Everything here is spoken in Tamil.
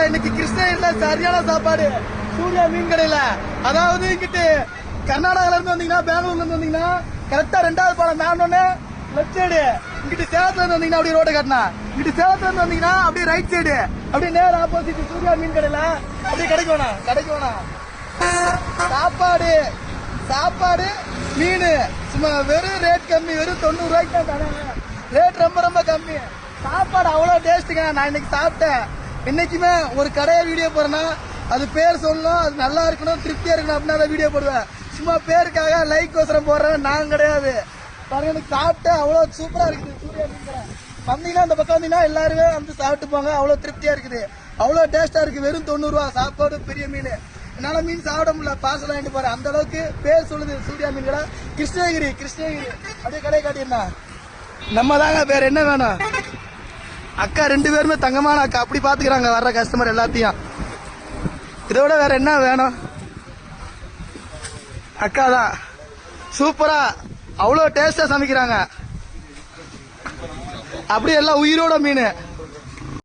இல்ல இன்னைக்கு கிருஷ்ணகிரில சரியான சாப்பாடு சூர்யா மீன் கடையில. அதாவது இங்கிட்டு கர்நாடகால இருந்து வந்தீங்கன்னா, பெங்களூர்ல இருந்து வந்தீங்கன்னா கரெக்டா 2வது பாலம் மேனோன்னு லெப்ட் சைடு, இங்கிட்டு சேலத்துல இருந்து வந்தீங்கன்னா அப்படியே ரோட்டை காட்டினா, இங்கிட்டு சேலத்துல இருந்து வந்தீங்கன்னா அப்படியே ரைட் சைடு, அப்படியே நேர் ஆப்போசிட் சூர்யா மீன் கடையில அப்படியே கடைக்கு வேணாம் சாப்பாடு சாப்பாடு மீன் சும்மா வெறும் ரேட் கம்மி, வெறும் 90 ரூபாய்க்கு தான் தராங்க. ரேட் ரொம்ப ரொம்ப கம்மி, சாப்பாடு அவ்வளோ டேஸ்ட்டுங்க. நான் இன்னைக்கு சாப்பிட்டேன். இன்னைக்குமே ஒரு கடையை வீடியோ போறேன்னா அது பேர் சொல்லணும், அது நல்லா இருக்கணும், திருப்தியா இருக்கணும் அப்படின்னா அதை வீடியோ போடுவேன். சும்மா பேருக்காக லைக் கோசரம் போடுறேன் நான் கிடையாது. பாருங்க எனக்கு சாப்பிட்டேன், அவ்வளோ சூப்பரா இருக்குது சூர்யா மீன் கடை. வந்தீங்கன்னா அந்த பக்கம் வந்தீங்கன்னா எல்லாருமே வந்து சாப்பிட்டு போங்க, அவ்வளோ திருப்தியா இருக்குது, அவ்வளோ டேஸ்டா இருக்கு. வெறும் 90 ரூபா சாப்பாடு, பெரிய மீன். என்னால மீன் சாப்பிட முடியல, பார்சல் வாங்கிட்டு போறேன். அந்த அளவுக்கு பேர் சொல்லுது சூர்யா மீன் கடை. கிருஷ்ணகிரி அப்படியே கடை காட்டியிருந்தா நம்ம தாங்க, வேற என்ன வேணும். அக்கா 2 பேருமே தங்கமான அக்கா, அப்படி பாத்துக்கிறாங்க வர்ற கஸ்டமர் எல்லாத்தையும். இதோட வேற என்ன வேணும். அக்கா தான் சூப்பரா அவ்வளோ டேஸ்டா சமைக்கிறாங்க. அப்படியே எல்லாம் உயிரோட மீன்.